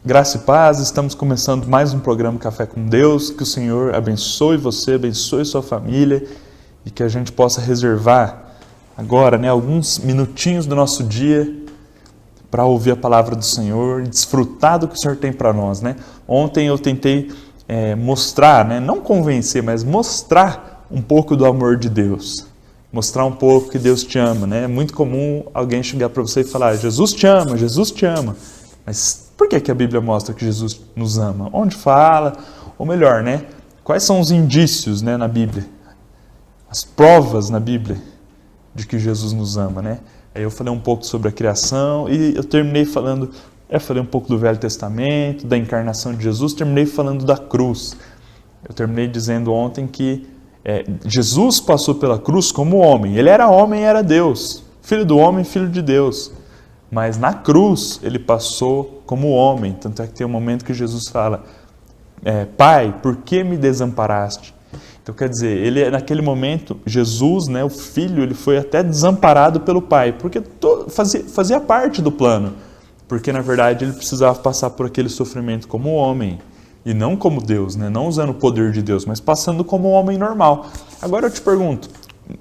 Graça e paz, estamos começando mais um programa Café com Deus, que o Senhor abençoe você, abençoe sua família e que a gente possa reservar agora, alguns minutinhos do nosso dia para ouvir a palavra do Senhor e desfrutar do que o Senhor tem para nós. Ontem eu tentei mostrar, não convencer, mas mostrar um pouco do amor de Deus, mostrar um pouco que Deus te ama. É muito comum alguém chegar para você e falar, Jesus te ama, mas por que a Bíblia mostra que Jesus nos ama? Onde fala? Ou melhor, quais são os indícios na Bíblia? As provas na Bíblia de que Jesus nos ama, Aí eu falei um pouco sobre a criação e eu terminei falando, falei um pouco do Velho Testamento, da encarnação de Jesus, terminei falando da cruz. Eu terminei dizendo ontem que Jesus passou pela cruz como homem. Ele era homem e era Deus, filho do homem, filho de Deus. Mas na cruz ele passou como homem, tanto é que tem um momento que Jesus fala, Pai, por que me desamparaste? Então quer dizer, naquele momento, Jesus, o Filho, ele foi até desamparado pelo Pai, porque fazia parte do plano, porque na verdade ele precisava passar por aquele sofrimento como homem, e não como Deus, não usando o poder de Deus, mas passando como um homem normal. Agora eu te pergunto,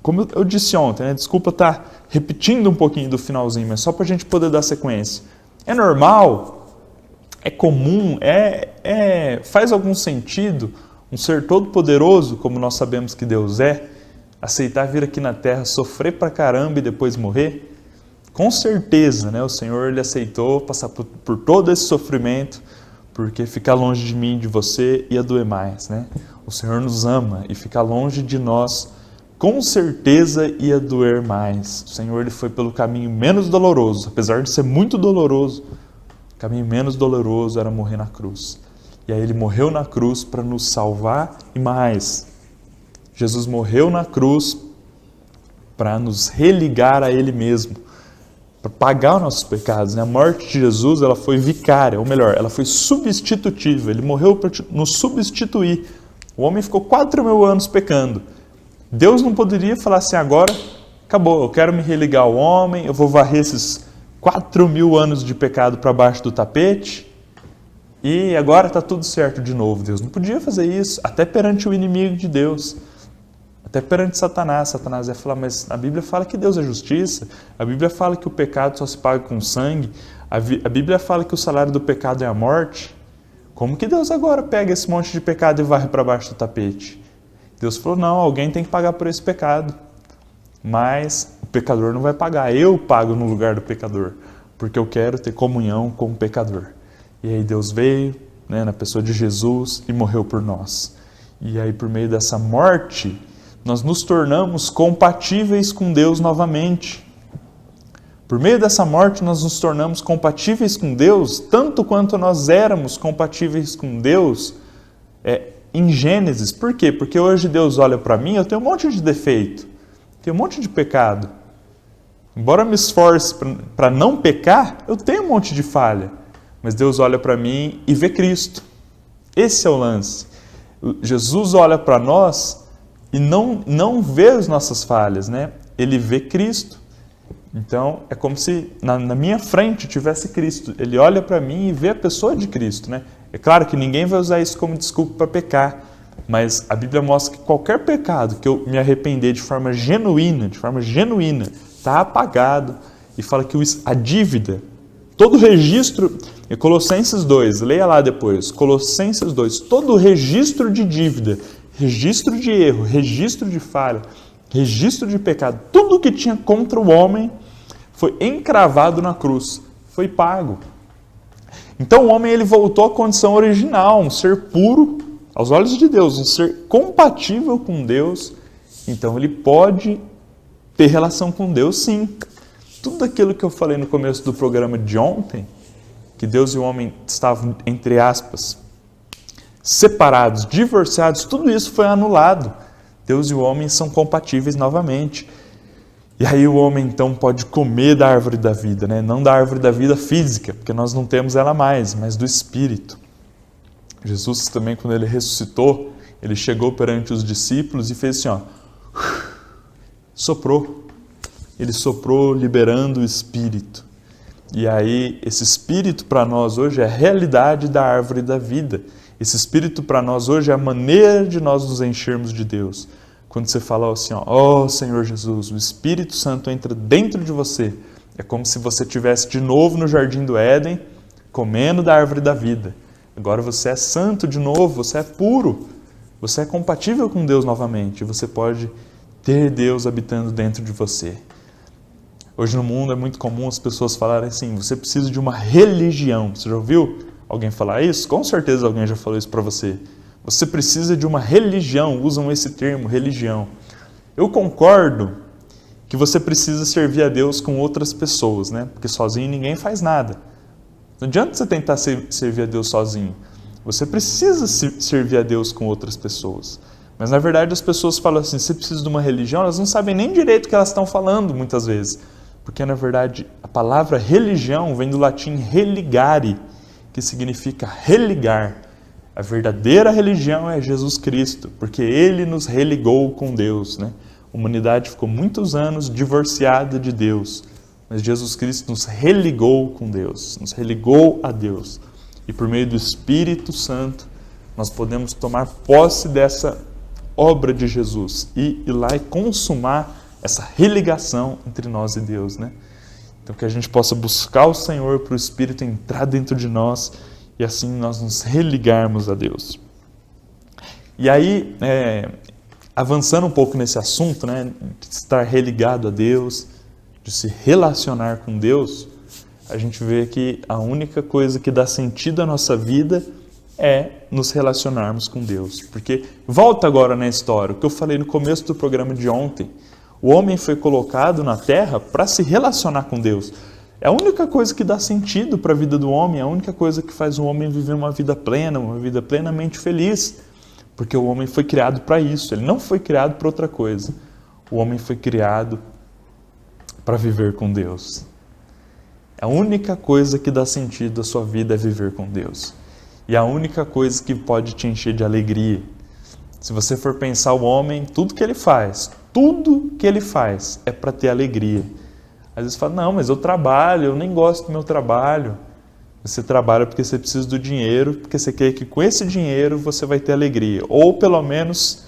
como eu disse ontem, desculpa estar repetindo um pouquinho do finalzinho, mas só para a gente poder dar sequência. É normal? É comum? Faz algum sentido um ser todo poderoso, como nós sabemos que Deus aceitar vir aqui na Terra, sofrer pra caramba e depois morrer? Com certeza, o Senhor ele aceitou passar por todo esse sofrimento, porque ficar longe de mim, de você, ia doer mais. O Senhor nos ama e ficar longe de nós, com certeza ia doer mais. O Senhor ele foi pelo caminho menos doloroso, apesar de ser muito doloroso, o caminho menos doloroso era morrer na cruz. E aí ele morreu na cruz para nos salvar e mais. Jesus morreu na cruz para nos religar a Ele mesmo, para pagar os nossos pecados. A morte de Jesus ela foi vicária, ou melhor, ela foi substitutiva. Ele morreu para nos substituir. O homem ficou 4.000 anos pecando. Deus não poderia falar assim, agora acabou, eu quero me religar ao homem, eu vou varrer esses 4.000 anos de pecado para baixo do tapete e agora está tudo certo de novo. Deus não podia fazer isso, até perante o inimigo de Deus, até perante Satanás. Satanás ia falar, mas a Bíblia fala que Deus é justiça, a Bíblia fala que o pecado só se paga com sangue, a Bíblia fala que o salário do pecado é a morte. Como que Deus agora pega esse monte de pecado e varre para baixo do tapete? Deus falou, não, alguém tem que pagar por esse pecado. Mas o pecador não vai pagar, eu pago no lugar do pecador, porque eu quero ter comunhão com o pecador. E aí Deus veio, na pessoa de Jesus, e morreu por nós. E aí por meio dessa morte, nós nos tornamos compatíveis com Deus novamente. Por meio dessa morte, nós nos tornamos compatíveis com Deus, tanto quanto nós éramos compatíveis com Deus, em Gênesis. Por quê? Porque hoje Deus olha para mim, eu tenho um monte de defeito, tenho um monte de pecado. Embora eu me esforce para não pecar, eu tenho um monte de falha. Mas Deus olha para mim e vê Cristo. Esse é o lance. Jesus olha para nós e não vê as nossas falhas, Ele vê Cristo. Então, é como se na minha frente tivesse Cristo. Ele olha para mim e vê a pessoa de Cristo, É claro que ninguém vai usar isso como desculpa para pecar, mas a Bíblia mostra que qualquer pecado que eu me arrepender de forma genuína, está apagado. E fala que a dívida, todo registro, Colossenses 2, leia lá depois, Colossenses 2, todo registro de dívida, registro de erro, registro de falha, registro de pecado, tudo que tinha contra o homem foi encravado na cruz, foi pago. Então o homem ele voltou à condição original, um ser puro aos olhos de Deus, um ser compatível com Deus. Então ele pode ter relação com Deus, sim. Tudo aquilo que eu falei no começo do programa de ontem, que Deus e o homem estavam, entre aspas, separados, divorciados, tudo isso foi anulado. Deus e o homem são compatíveis novamente. E aí o homem então pode comer da árvore da vida, Não da árvore da vida física, porque nós não temos ela mais, mas do Espírito. Jesus também, quando ele ressuscitou, ele chegou perante os discípulos e fez assim, soprou. Ele soprou liberando o Espírito. E aí, esse espírito para nós hoje é a realidade da árvore da vida. Esse espírito para nós hoje é a maneira de nós nos enchermos de Deus. Quando você fala assim, ó Senhor Jesus, o Espírito Santo entra dentro de você. É como se você estivesse de novo no Jardim do Éden, comendo da árvore da vida. Agora você é santo de novo, você é puro. Você é compatível com Deus novamente. Você pode ter Deus habitando dentro de você. Hoje no mundo é muito comum as pessoas falarem assim, você precisa de uma religião. Você já ouviu alguém falar isso? Com certeza alguém já falou isso para você. Você precisa de uma religião, usam esse termo, religião. Eu concordo que você precisa servir a Deus com outras pessoas, né? Porque sozinho ninguém faz nada. Não adianta você tentar servir a Deus sozinho. Você precisa servir a Deus com outras pessoas. Mas na verdade as pessoas falam assim, você precisa de uma religião, elas não sabem nem direito o que elas estão falando muitas vezes. Porque na verdade a palavra religião vem do latim religare, que significa religar. A verdadeira religião é Jesus Cristo, porque Ele nos religou com Deus, né? A humanidade ficou muitos anos divorciada de Deus, mas Jesus Cristo nos religou com Deus, nos religou a Deus. E por meio do Espírito Santo, nós podemos tomar posse dessa obra de Jesus e ir lá e consumar essa religação entre nós e Deus, né? Então que a gente possa buscar o Senhor para o Espírito entrar dentro de nós e assim nós nos religarmos a Deus. E aí, avançando um pouco nesse assunto, né, de estar religado a Deus, de se relacionar com Deus, a gente vê que a única coisa que dá sentido à nossa vida é nos relacionarmos com Deus. Porque, volta agora na história, o que eu falei no começo do programa de ontem, o homem foi colocado na terra para se relacionar com Deus. É a única coisa que dá sentido para a vida do homem, é a única coisa que faz o homem viver uma vida plena, uma vida plenamente feliz. Porque o homem foi criado para isso, ele não foi criado para outra coisa. O homem foi criado para viver com Deus. A única coisa que dá sentido à sua vida é viver com Deus. E a única coisa que pode te encher de alegria. Se você for pensar o homem, tudo que ele faz é para ter alegria. Às vezes fala, não, mas eu trabalho, eu nem gosto do meu trabalho. Você trabalha porque você precisa do dinheiro, porque você quer que com esse dinheiro você vai ter alegria. Ou pelo menos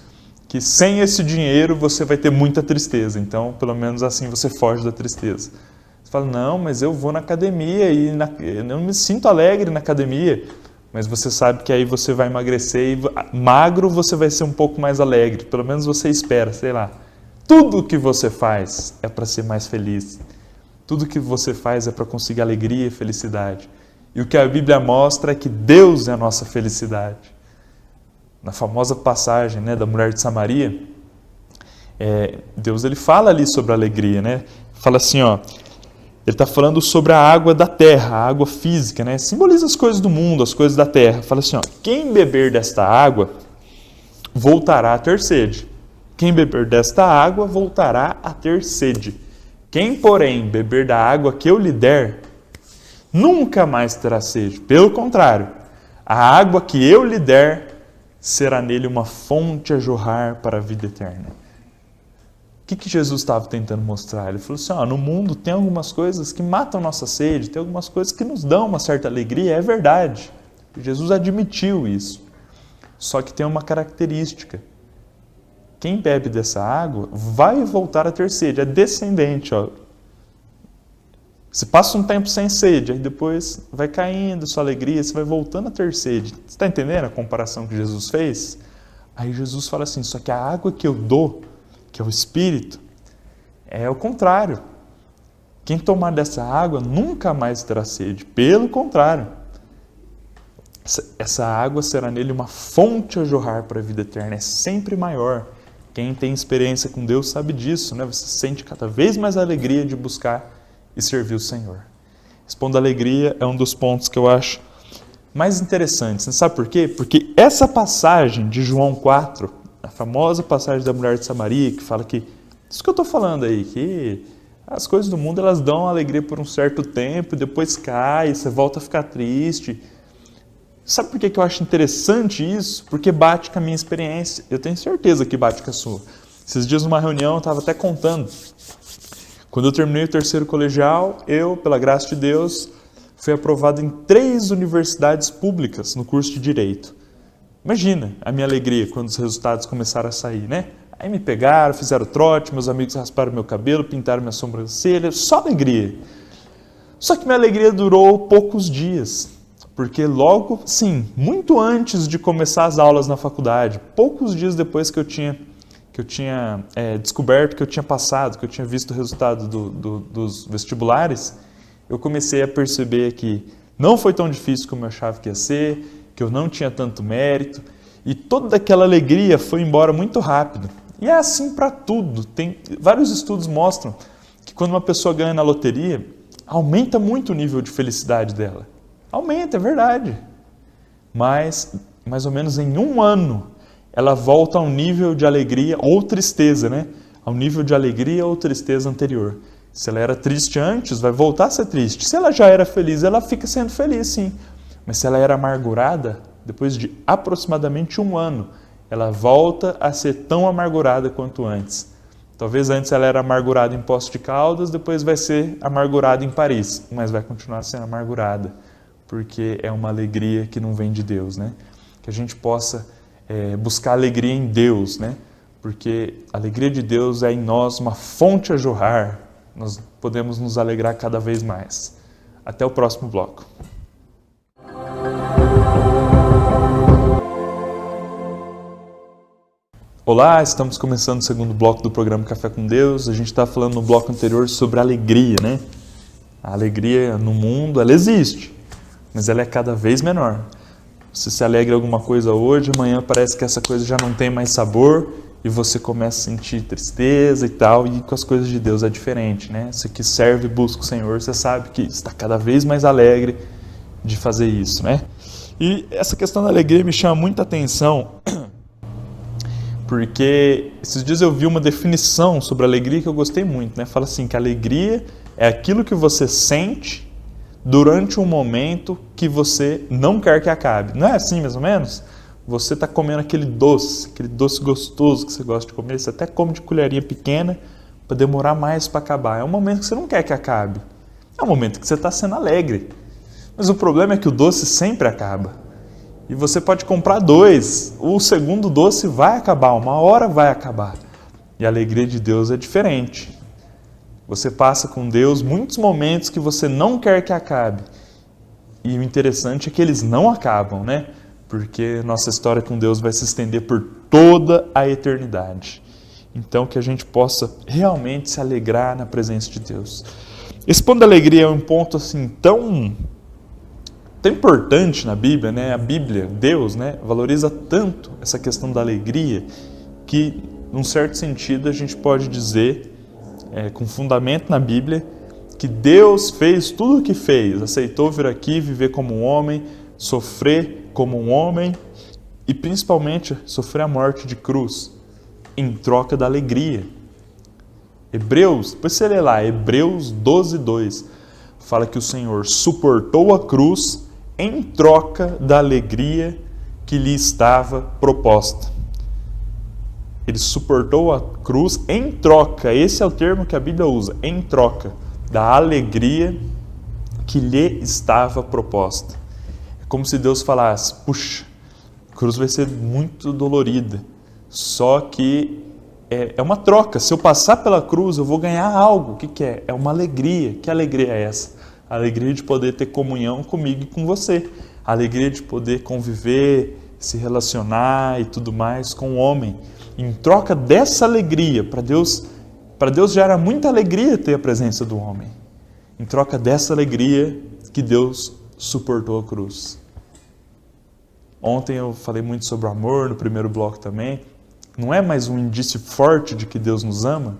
que sem esse dinheiro você vai ter muita tristeza. Então, pelo menos assim você foge da tristeza. Você fala, não, mas eu vou na academia e eu não me sinto alegre na academia. Mas você sabe que aí você vai emagrecer e magro você vai ser um pouco mais alegre. Pelo menos você espera, sei lá. Tudo que você faz é para ser mais feliz. Tudo que você faz é para conseguir alegria e felicidade. E o que a Bíblia mostra é que Deus é a nossa felicidade. Na famosa passagem, né, da mulher de Samaria, Deus ele fala ali sobre a alegria, né? Fala assim, ó, ele está falando sobre a água da terra, a água física, né? Simboliza as coisas do mundo, as coisas da terra. Fala assim, ó, quem beber desta água voltará a ter sede. Quem beber desta água voltará a ter sede. Quem, porém, beber da água que eu lhe der, nunca mais terá sede. Pelo contrário, a água que eu lhe der será nele uma fonte a jorrar para a vida eterna. O que Jesus estava tentando mostrar? Ele falou assim, no mundo tem algumas coisas que matam nossa sede, tem algumas coisas que nos dão uma certa alegria, é verdade. Jesus admitiu isso. Só que tem uma característica. Quem bebe dessa água vai voltar a ter sede, é descendente, ó. Você passa um tempo sem sede, aí depois vai caindo sua alegria, você vai voltando a ter sede. Você está entendendo a comparação que Jesus fez? Aí Jesus fala assim, só que a água que eu dou, que é o Espírito, é o contrário. Quem tomar dessa água nunca mais terá sede. Pelo contrário, essa água será nele uma fonte a jorrar para a vida eterna, é sempre maior. Quem tem experiência com Deus sabe disso, né? Você sente cada vez mais a alegria de buscar e servir o Senhor. Esse ponto da alegria é um dos pontos que eu acho mais interessantes. Você sabe por quê? Porque essa passagem de João 4, a famosa passagem da mulher de Samaria, que fala que, isso que eu estou falando aí, que as coisas do mundo elas dão alegria por um certo tempo, depois cai, você volta a ficar triste. Sabe por que eu acho interessante isso? Porque bate com a minha experiência. Eu tenho certeza que bate com a sua. Esses dias numa reunião eu estava até contando Quando eu terminei o terceiro colegial, eu, pela graça de Deus, fui aprovado em 3 universidades públicas no curso de Direito. Imagina a minha alegria quando os resultados começaram a sair, né? Aí me pegaram, fizeram trote, meus amigos rasparam meu cabelo, pintaram minha sobrancelha, só alegria. Só que minha alegria durou poucos dias, porque logo, sim, muito antes de começar as aulas na faculdade, poucos dias depois que eu tinha descoberto que eu tinha passado, que eu tinha visto o resultado dos vestibulares, eu comecei a perceber que não foi tão difícil como eu achava que ia ser, que eu não tinha tanto mérito, e toda aquela alegria foi embora muito rápido. E é assim para tudo. Vários estudos mostram que quando uma pessoa ganha na loteria, aumenta muito o nível de felicidade dela. Aumenta, é verdade. Mas, mais ou menos em 1 ano, ela volta ao nível de alegria ou tristeza, né? Ao nível de alegria ou tristeza anterior. Se ela era triste antes, vai voltar a ser triste. Se ela já era feliz, ela fica sendo feliz, sim. Mas se ela era amargurada, depois de aproximadamente 1 ano, ela volta a ser tão amargurada quanto antes. Talvez antes ela era amargurada em Poços de Caldas, depois vai ser amargurada em Paris, mas vai continuar sendo amargurada, porque é uma alegria que não vem de Deus, né? Que a gente possa buscar alegria em Deus, né? Porque a alegria de Deus é em nós uma fonte a jorrar, nós podemos nos alegrar cada vez mais. Até o próximo bloco. Olá, estamos começando o segundo bloco do programa Café com Deus. A gente está falando no bloco anterior sobre alegria, né? A alegria no mundo, ela existe, mas ela é cada vez menor. Você se alegra em alguma coisa hoje, amanhã parece que essa coisa já não tem mais sabor e você começa a sentir tristeza e tal, e com as coisas de Deus é diferente, né? Você que serve e busca o Senhor, você sabe que está cada vez mais alegre de fazer isso, né? E essa questão da alegria me chama muita atenção, porque esses dias eu vi uma definição sobre alegria que eu gostei muito, né? Fala assim, que alegria é aquilo que você sente durante um momento que você não quer que acabe. Não é assim, mais ou menos? Você está comendo aquele doce gostoso que você gosta de comer, você até come de colherinha pequena para demorar mais para acabar. É um momento que você não quer que acabe. É um momento que você está sendo alegre. Mas o problema é que o doce sempre acaba. E você pode comprar 2, o segundo doce vai acabar, uma hora vai acabar. E a alegria de Deus é diferente. Você passa com Deus muitos momentos que você não quer que acabe. E o interessante é que eles não acabam, né? Porque nossa história com Deus vai se estender por toda a eternidade. Então que a gente possa realmente se alegrar na presença de Deus. Esse ponto da alegria é um ponto assim tão importante na Bíblia, né? A Bíblia, Deus, né, valoriza tanto essa questão da alegria que, num certo sentido, a gente pode dizer, com fundamento na Bíblia, que Deus fez tudo o que fez, aceitou vir aqui, viver como um homem, sofrer como um homem e, principalmente, sofrer a morte de cruz em troca da alegria. Hebreus, depois você lê lá, Hebreus 12:2, fala que o Senhor suportou a cruz em troca da alegria que lhe estava proposta. Ele suportou a cruz em troca, esse é o termo que a Bíblia usa, em troca da alegria que lhe estava proposta. É como se Deus falasse, puxa, a cruz vai ser muito dolorida, só que é uma troca, se eu passar pela cruz eu vou ganhar algo. O que é? É uma alegria. Que alegria é essa? A alegria de poder ter comunhão comigo e com você. A alegria de poder conviver, se relacionar e tudo mais com o homem. Em troca dessa alegria, para Deus já era muita alegria ter a presença do homem. Em troca dessa alegria que Deus suportou a cruz. Ontem eu falei muito sobre o amor, no primeiro bloco também. Não é mais um indício forte de que Deus nos ama?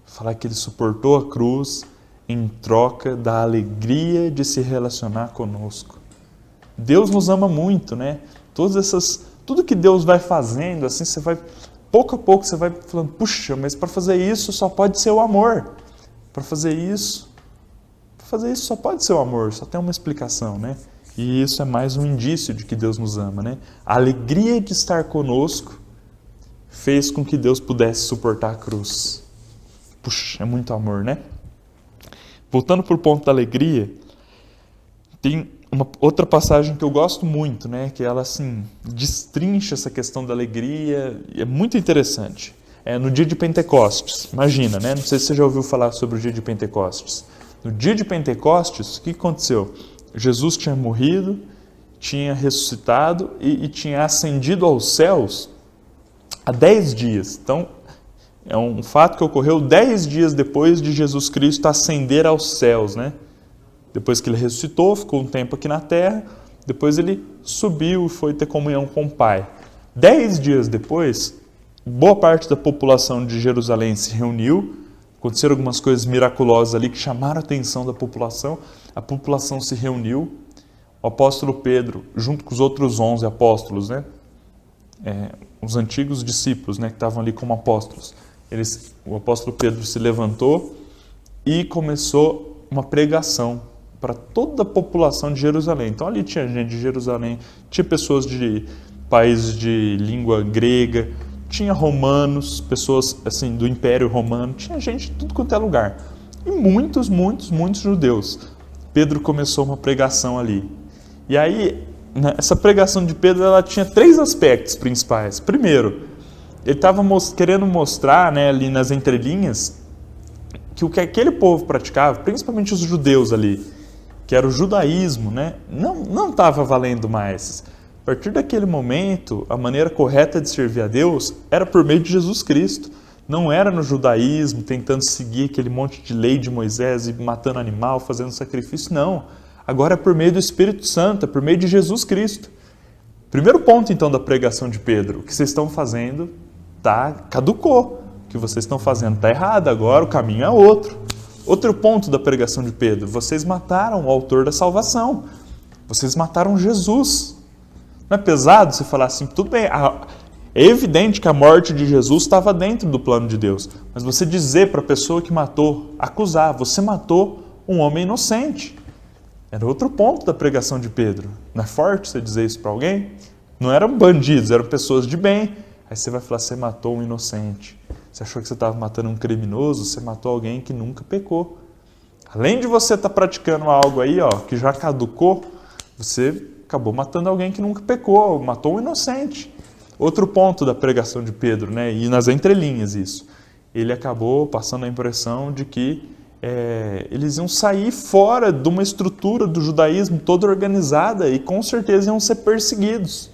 Falar que Ele suportou a cruz em troca da alegria de se relacionar conosco. Deus nos ama muito, né? Tudo que Deus vai fazendo, assim, você vai, pouco a pouco, você vai falando, puxa, mas para fazer isso só pode ser o amor. Para fazer isso só pode ser o amor, só tem uma explicação, né? E isso é mais um indício de que Deus nos ama, né? A alegria de estar conosco fez com que Deus pudesse suportar a cruz. Puxa, é muito amor, né? Voltando para o ponto da alegria, tem uma outra passagem que eu gosto muito, né? Que ela assim destrincha essa questão da alegria, e é muito interessante. É no dia de Pentecostes, imagina, né? Não sei se você já ouviu falar sobre o dia de Pentecostes. No dia de Pentecostes, o que aconteceu? Jesus tinha morrido, tinha ressuscitado e tinha ascendido aos céus há 10 dias. Então, é um fato que ocorreu 10 dias depois de Jesus Cristo ascender aos céus, né? Depois que ele ressuscitou, ficou um tempo aqui na terra, depois ele subiu e foi ter comunhão com o Pai. 10 dias depois, boa parte da população de Jerusalém se reuniu, aconteceram algumas coisas miraculosas ali que chamaram a atenção da população, a população se reuniu, o apóstolo Pedro, junto com os outros 11 apóstolos, né? Os antigos discípulos, né, que estavam ali como apóstolos, o apóstolo Pedro se levantou e começou uma pregação para toda a população de Jerusalém. Então ali tinha gente de Jerusalém, tinha pessoas de países de língua grega, tinha romanos, pessoas assim do Império Romano, tinha gente de tudo quanto é lugar. E muitos judeus. Pedro começou uma pregação ali. E aí, essa pregação de Pedro, ela tinha 3 aspectos principais. Primeiro, ele estava querendo mostrar, né, ali nas entrelinhas, que o que aquele povo praticava, principalmente os judeus ali, que era o judaísmo, né, não estava valendo mais. A partir daquele momento, a maneira correta de servir a Deus era por meio de Jesus Cristo. Não era no judaísmo, tentando seguir aquele monte de lei de Moisés e matando animal, fazendo sacrifício, não. Agora é por meio do Espírito Santo, é por meio de Jesus Cristo. Primeiro ponto, então, da pregação de Pedro: o que vocês estão fazendo caducou. O que vocês estão fazendo está errado, agora o caminho é outro. Outro ponto da pregação de Pedro: vocês mataram o autor da salvação. Vocês mataram Jesus. Não é pesado você falar assim, tudo bem, é evidente que a morte de Jesus estava dentro do plano de Deus, mas você dizer para a pessoa que matou, acusar, você matou um homem inocente. Era outro ponto da pregação de Pedro. Não é forte você dizer isso para alguém? Não eram bandidos, eram pessoas de bem. Aí você vai falar, você matou um inocente. Você achou que você estava matando um criminoso, você matou alguém que nunca pecou. Além de você estar praticando algo aí, ó, que já caducou, você acabou matando alguém que nunca pecou, matou um inocente. Outro ponto da pregação de Pedro, né, e nas entrelinhas isso, ele acabou passando a impressão de que eles iam sair fora de uma estrutura do judaísmo toda organizada e com certeza iam ser perseguidos.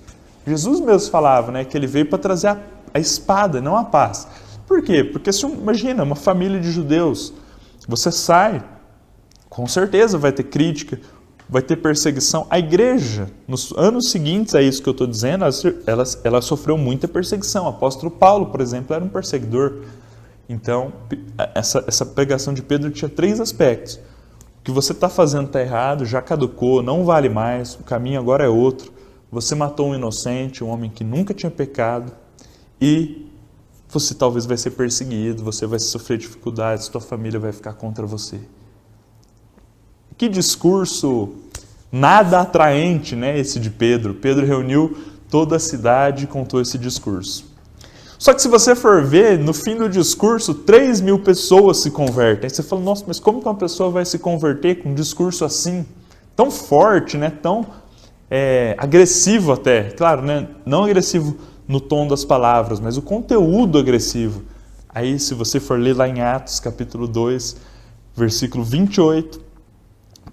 Jesus mesmo falava, né, que ele veio para trazer a espada, não a paz. Por quê? Porque imagina, uma família de judeus, você sai, com certeza vai ter crítica, vai ter perseguição. A igreja, nos anos seguintes a isso que eu estou dizendo, ela sofreu muita perseguição. O apóstolo Paulo, por exemplo, era um perseguidor. Então, essa pregação de Pedro tinha 3 aspectos. O que você está fazendo está errado, já caducou, não vale mais, o caminho agora é outro. Você matou um inocente, um homem que nunca tinha pecado, e você talvez vai ser perseguido, você vai sofrer dificuldades, sua família vai ficar contra você. Que discurso nada atraente, né, esse de Pedro. Pedro reuniu toda a cidade e contou esse discurso. Só que se você for ver, no fim do discurso, 3.000 pessoas se convertem. Aí você fala, nossa, mas como que uma pessoa vai se converter com um discurso assim, tão forte, né, tão agressivo até? Claro, né, não agressivo no tom das palavras, mas o conteúdo agressivo. Aí, se você for ler lá em Atos, capítulo 2, versículo 28,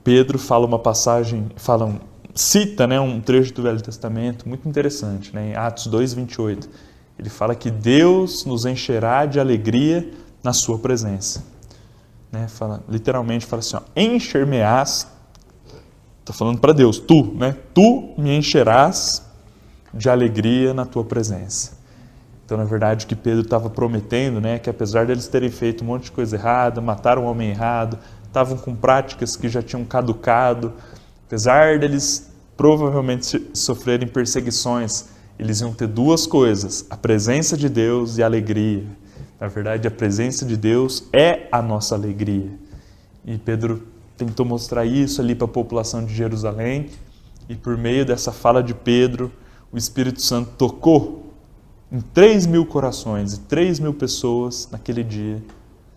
Pedro fala uma passagem, cita, né, um trecho do Velho Testamento muito interessante, né, em Atos 2, 28. Ele fala que Deus nos encherá de alegria na sua presença. Né, literalmente fala assim, encher-me-ás, está falando para Deus, tu me encherás de alegria na tua presença. Então, na verdade, o que Pedro estava prometendo, né, que apesar deles terem feito um monte de coisa errada, mataram um homem errado, estavam com práticas que já tinham caducado, apesar deles provavelmente sofrerem perseguições, eles iam ter 2 coisas, a presença de Deus e a alegria. Na verdade, a presença de Deus é a nossa alegria. E Pedro tentou mostrar isso ali para a população de Jerusalém, e por meio dessa fala de Pedro, o Espírito Santo tocou em 3.000 corações, e 3.000 pessoas naquele dia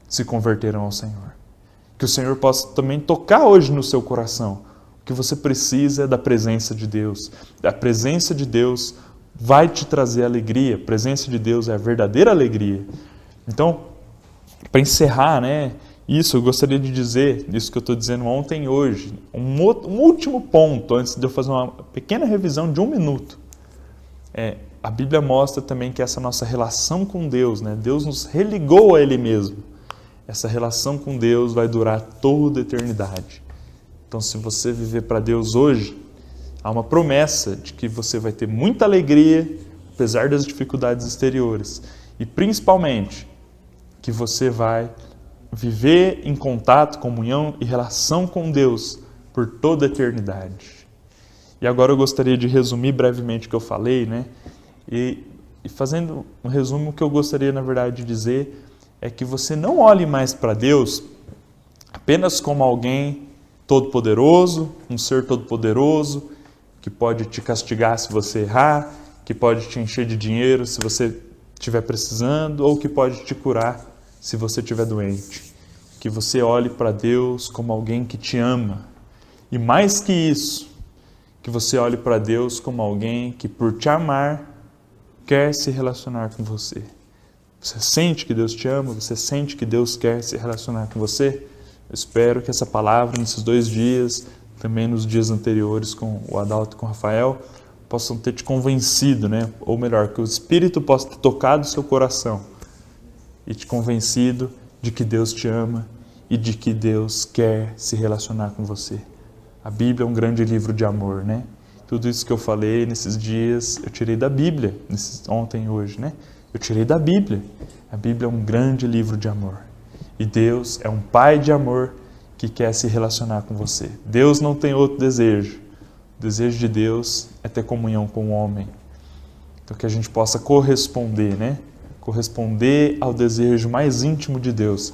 se converteram ao Senhor. Que o Senhor possa também tocar hoje no seu coração. O que você precisa é da presença de Deus. A presença de Deus vai te trazer alegria. A presença de Deus é a verdadeira alegria. Então, para encerrar, isso eu gostaria de dizer, isso que eu estou dizendo ontem e hoje, um último ponto, antes de eu fazer uma pequena revisão de 1 minuto. A Bíblia mostra também que essa nossa relação com Deus, Deus nos religou a Ele mesmo. Essa relação com Deus vai durar toda a eternidade. Então, se você viver para Deus hoje, há uma promessa de que você vai ter muita alegria, apesar das dificuldades exteriores. E, principalmente, que você vai viver em contato, comunhão e relação com Deus por toda a eternidade. E agora eu gostaria de resumir brevemente o que eu falei, E fazendo um resumo, o que eu gostaria, na verdade, de dizer é que você não olhe mais para Deus apenas como alguém todo-poderoso, um ser todo-poderoso, que pode te castigar se você errar, que pode te encher de dinheiro se você estiver precisando, ou que pode te curar se você estiver doente. Que você olhe para Deus como alguém que te ama. E mais que isso, que você olhe para Deus como alguém que, por te amar, quer se relacionar com você. Você sente que Deus te ama? Você sente que Deus quer se relacionar com você? Eu espero que essa palavra, nesses 2 dias, também nos dias anteriores com o Adalto e com o Rafael, possam ter te convencido, Ou melhor, que o Espírito possa ter tocado o seu coração e te convencido de que Deus te ama e de que Deus quer se relacionar com você. A Bíblia é um grande livro de amor, Tudo isso que eu falei nesses dias, eu tirei da Bíblia, ontem e hoje, Eu tirei da Bíblia. A Bíblia é um grande livro de amor. E Deus é um Pai de amor que quer se relacionar com você. Deus não tem outro desejo. O desejo de Deus é ter comunhão com o homem. Então que a gente possa corresponder, Corresponder ao desejo mais íntimo de Deus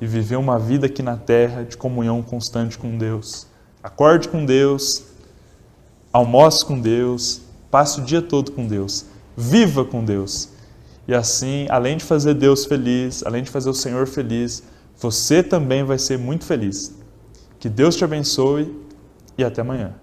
e viver uma vida aqui na terra de comunhão constante com Deus. Acorde com Deus, almoce com Deus, passe o dia todo com Deus, viva com Deus. E assim, além de fazer Deus feliz, além de fazer o Senhor feliz, você também vai ser muito feliz. Que Deus te abençoe e até amanhã.